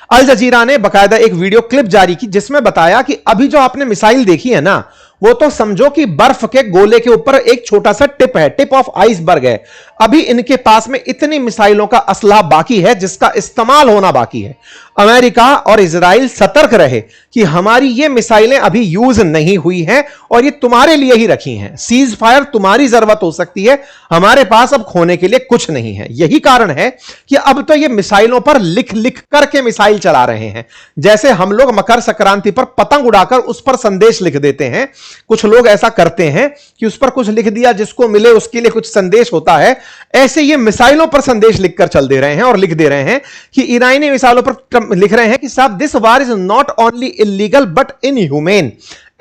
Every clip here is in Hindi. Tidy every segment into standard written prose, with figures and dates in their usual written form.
अल जजीरा ने बकायदा एक वीडियो क्लिप जारी की जिसमें बताया कि अभी जो आपने मिसाइल देखी है ना, वो तो समझो कि बर्फ के गोले के ऊपर एक छोटा सा टिप है, टिप ऑफ आइसबर्ग है। अभी इनके पास में इतनी मिसाइलों का असलाह बाकी है जिसका इस्तेमाल होना बाकी है। अमेरिका और इजराइल सतर्क रहे कि हमारी ये मिसाइलें अभी यूज नहीं हुई हैं और ये तुम्हारे लिए ही रखी हैं। सीज फायर तुम्हारी जरूरत हो सकती है, हमारे पास अब खोने के लिए कुछ नहीं है। यही कारण है कि अब तो ये मिसाइलों पर लिख लिख करके मिसाइल चला रहे हैं। जैसे हम लोग मकर संक्रांति पर पतंग उड़ाकर उस पर संदेश लिख देते हैं, कुछ लोग ऐसा करते हैं कि उस पर कुछ लिख दिया, जिसको मिले उसके लिए कुछ संदेश होता है। ऐसे ये मिसाइलों पर संदेश लिखकर चल दे रहे हैं और लिख दे रहे हैं कि ईरानी मिसाइलों पर लिख रहे हैं कि साहब this war is not only illegal but inhumane.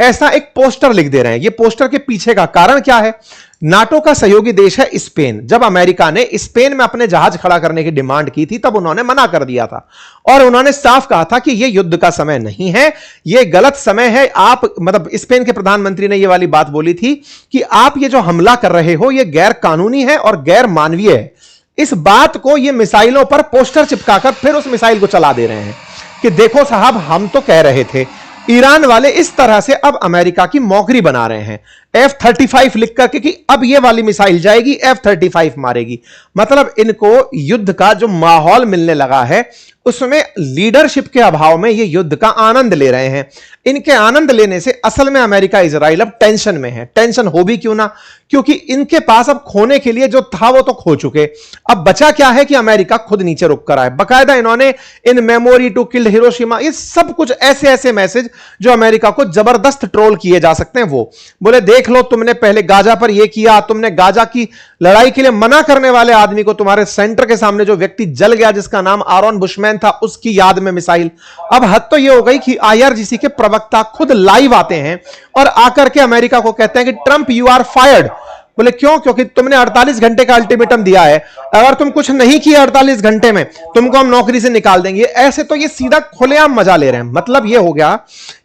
ऐसा एक पोस्टर लिख दे रहे हैं। ये पोस्टर के पीछे का कारण क्या है? नाटो का सहयोगी देश है स्पेन। जब अमेरिका ने स्पेन में अपने जहाज खड़ा करने की डिमांड की थी तब उन्होंने मना कर दिया था और उन्होंने साफ कहा था कि यह युद्ध का समय नहीं है, यह गलत समय है। आप मतलब स्पेन के प्रधानमंत्री ने यह वाली बात बोली थी कि आप ये जो हमला कर रहे हो यह गैर कानूनी है और गैर मानवीय है। इस बात को ये मिसाइलों पर पोस्टर चिपकाकर फिर उस मिसाइल को चला दे रहे हैं कि देखो साहब हम तो कह रहे थे। ईरान वाले इस तरह से अब अमेरिका की मौकरी बना रहे हैं, F-35 लिख करके कि अब ये वाली मिसाइल जाएगी, F-35 मारेगी। मतलब इनको युद्ध का जो माहौल मिलने लगा है उसमें लीडरशिप के अभाव में ये युद्ध का आनंद ले रहे हैं। इनके आनंद लेने से असल में अमेरिका इजराइल अब टेंशन में है। टेंशन हो भी क्यों ना, क्योंकि इनके पास अब खोने के लिए जो था वो तो खो चुके। अब बचा क्या है कि अमेरिका खुद नीचे रुक कर आए। बकायदा इन्होंने in memory to killed Hiroshima, ये सब कुछ ऐसे ऐसे मैसेज जो अमेरिका को जबरदस्त ट्रोल किए जा सकते हैं। वो बोले देख लो तुमने पहले गाजा पर यह किया, तुमने गाजा की लड़ाई के लिए मना करने वाले आदमी को, तुम्हारे सेंटर के सामने जो व्यक्ति जल गया जिसका नाम आरोन बुशमैन था, उसकी याद में मिसाइल। अब हद तो यह हो गई कि IRGC के प्रवक्ता खुद लाइव आते हैं और आकर के अमेरिका को कहते हैं कि ट्रंप यू आर फायर्ड। बोले क्यों? क्योंकि तुमने 48 घंटे का अल्टीमेटम दिया है, अगर तुम कुछ नहीं किया 48 घंटे में तुमको हम नौकरी से निकाल देंगे। ऐसे तो ये सीधा खुलेआम मजा ले रहे हैं। मतलब ये हो गया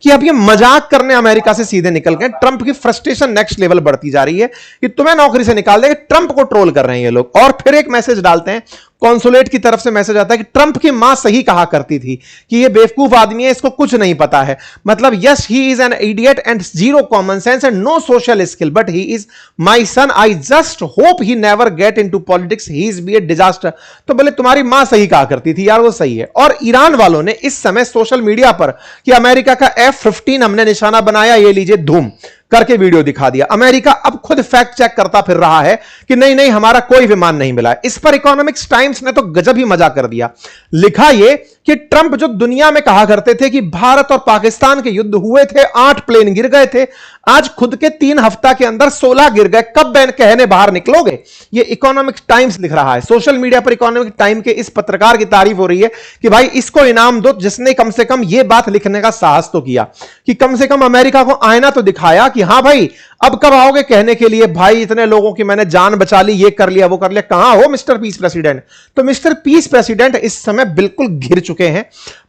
कि अब ये मजाक करने अमेरिका से सीधे निकल गए। ट्रंप की फ्रस्ट्रेशन नेक्स्ट लेवल बढ़ती जा रही है कि तुम्हें नौकरी से निकाल देंगे। ट्रंप को ट्रोल कर रहे हैं ये लोग। और फिर एक मैसेज डालते हैं, कॉन्सुलेट की तरफ से मैसेज आता है कि ट्रंप की मां सही कहा करती थी कि ये बेवकूफ आदमी है, इसको कुछ नहीं पता है। मतलब yes he is an idiot and zero common sense and no social skill but he is my son, I just hope he never get into politics, he is be a disaster. तो बोले तुम्हारी मां सही कहा करती थी यार, वो सही है। और ईरान वालों ने इस समय सोशल मीडिया पर कि अमेरिका का F-15 हमने निशाना बनाया, ये लीजिए धूम करके वीडियो दिखा दिया। अमेरिका अब खुद फैक्ट चेक करता फिर रहा है कि नहीं नहीं हमारा कोई विमान नहीं मिला है। इस पर इकोनॉमिक्स टाइम्स ने तो गजब ही मजा कर दिया। लिखा यह कि ट्रंप जो दुनिया में कहा करते थे कि भारत और पाकिस्तान के युद्ध हुए थे, 8 प्लेन गिर गए थे, आज खुद के 3 हफ्ता के अंदर 16 गिर गए। कब बैन कहने बाहर निकलोगे? ये इकोनॉमिक्स टाइम्स लिख रहा है। सोशल मीडिया पर इकोनॉमिक टाइम के इस पत्रकार की तारीफ हो रही है कि भाई इसको इनाम दो जिसने कम से कम यह बात लिखने का साहस तो किया कि कम से कम अमेरिका को आईना तो दिखाया कि हां भाई अब कब आओगे कहने के लिए भाई इतने लोगों की मैंने जान बचा ली, ये कर लिया वो कर लिया। कहां हो मिस्टर पीस प्रेसिडेंट? तो मिस्टर पीस प्रेसिडेंट इस समय बिल्कुल घिर चुके हैं।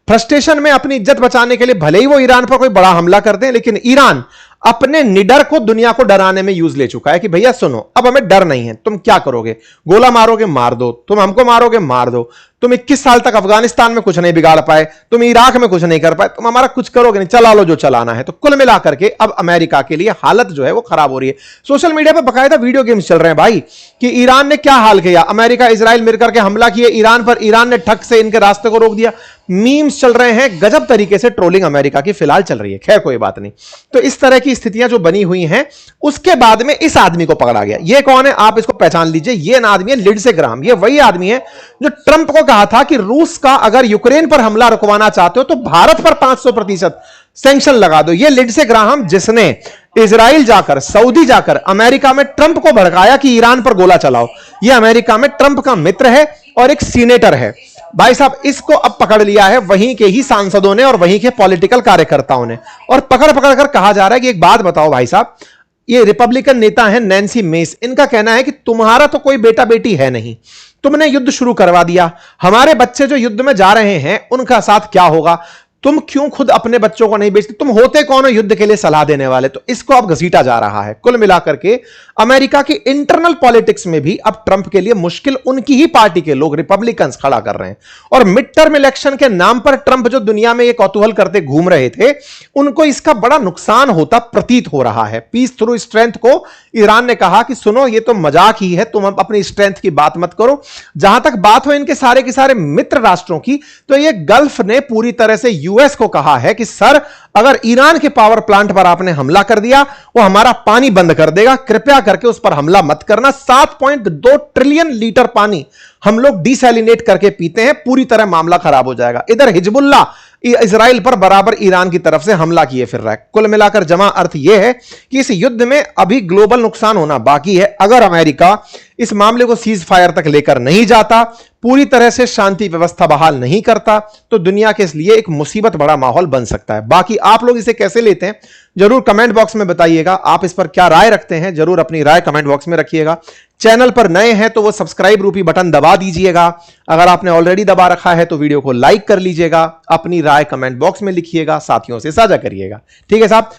फ्रस्ट्रेशन में अपनी इज्जत बचाने के लिए भले ही वो ईरान पर कोई बड़ा हमला कर दें, लेकिन ईरान अपने निडर को दुनिया को डराने में यूज ले चुका है कि भैया सुनो अब हमें डर नहीं है, तुम क्या करोगे? गोला मारोगे मार दो, तुम हमको मारोगे मार दो। तुम 21 साल तक अफगानिस्तान में कुछ नहीं बिगाड़ पाए, तुम इराक में कुछ नहीं कर पाए, तुम हमारा कुछ करोगे नहीं, चला लो जो चलाना है। तो कुल मिलाकर के अब अमेरिका के लिए हालत जो है वो खराब हो रही है। सोशल मीडिया पर बकायदा वीडियो गेम्स चल रहे हैं भाई कि ईरान ने क्या हाल किया, अमेरिका इजराइल मिलकर के हमला किए ईरान पर, ईरान ने ठग से इनके रास्ते को रोक दिया। मीम्स चल रहे हैं, गजब तरीके से ट्रोलिंग अमेरिका की फिलहाल चल रही है। खैर कोई बात नहीं। तो इस तरह की स्थितियां जो बनी हुई हैं, उसके बाद में इस आदमी को पकड़ा गया। ये कौन है? आप इसको पहचान लीजिए। ये आदमी है लिंडसे ग्राहम। ये वही आदमी है जो ट्रंप को कहा था कि रूस का अगर यूक्रेन पर हमला रुकवाना चाहते हो तो भारत पर 500% सैंक्शन लगा दो। ये लिंडसे ग्राहम जिसने इजराइल जाकर, सऊदी जाकर अमेरिका में ट्रंप को भड़काया कि ईरान पर गोला चलाओ, ये अमेरिका में ट्रंप का मित्र है और एक सीनेटर है। भाई साहब इसको अब पकड़ लिया है वहीं के ही सांसदों ने और वहीं के पॉलिटिकल कार्यकर्ताओं ने, और पकड़ पकड़ कर कहा जा रहा है कि एक बात बताओ भाई साहब, ये रिपब्लिकन नेता है नैन्सी मेस, इनका कहना है कि तुम्हारा तो कोई बेटा बेटी है नहीं, तुमने युद्ध शुरू करवा दिया, हमारे बच्चे जो युद्ध में जा रहे हैं उनका साथ क्या होगा? तुम क्यों खुद अपने बच्चों को नहीं बेचते, तुम होते कौन हो युद्ध के लिए सलाह देने वाले। तो इसको अब घसीटा जा रहा है। कुल मिलाकर के अमेरिका की इंटरनल पॉलिटिक्स में भी अब ट्रंप के लिए मुश्किल उनकी ही पार्टी के लोग रिपब्लिकन्स खड़ा कर रहे हैं। और मिड टर्म इलेक्शन के नाम पर ट्रंप जो दुनिया में ये कौतूहल करते घूम रहे थे, उनको इसका बड़ा नुकसान होता प्रतीत हो रहा है। पीस थ्रू स्ट्रेंथ को ईरान ने कहा कि सुनो, ये तो मजाक ही है, तुम अपनी स्ट्रेंथ की बात मत करो। जहां तक बात हो इनके सारे के सारे मित्र राष्ट्रों की, तो ये गल्फ ने पूरी तरह से यूएस को कहा है कि सर, अगर ईरान के पावर प्लांट पर आपने हमला कर दिया, वो हमारा पानी बंद कर देगा, कृपया करके उस पर हमला मत करना। 7.2 ट्रिलियन लीटर पानी हम लोग डिसैलिनेट करके पीते हैं, पूरी तरह मामला खराब हो जाएगा। इधर हिजबुल्ला इजराइल पर बराबर ईरान की तरफ से हमला किए फिर रहा है। कुल मिलाकर जमा अर्थ यह है कि इस युद्ध में अभी ग्लोबल नुकसान होना बाकी है। अगर अमेरिका इस मामले को सीज फायर तक लेकर नहीं जाता, पूरी तरह से शांति व्यवस्था बहाल नहीं करता, तो दुनिया के लिए एक मुसीबत बड़ा माहौल बन सकता है। बाकी आप लोग इसे कैसे लेते हैं जरूर कमेंट बॉक्स में बताइएगा। आप इस पर क्या राय रखते हैं, जरूर अपनी राय कमेंट बॉक्स में रखिएगा। चैनल पर नए हैं तो वो सब्सक्राइब रूपी बटन दबा दीजिएगा। अगर आपने ऑलरेडी दबा रखा है तो वीडियो को लाइक कर लीजिएगा। अपनी राय कमेंट बॉक्स में लिखिएगा, साथियों से साझा करिएगा। ठीक है साहब।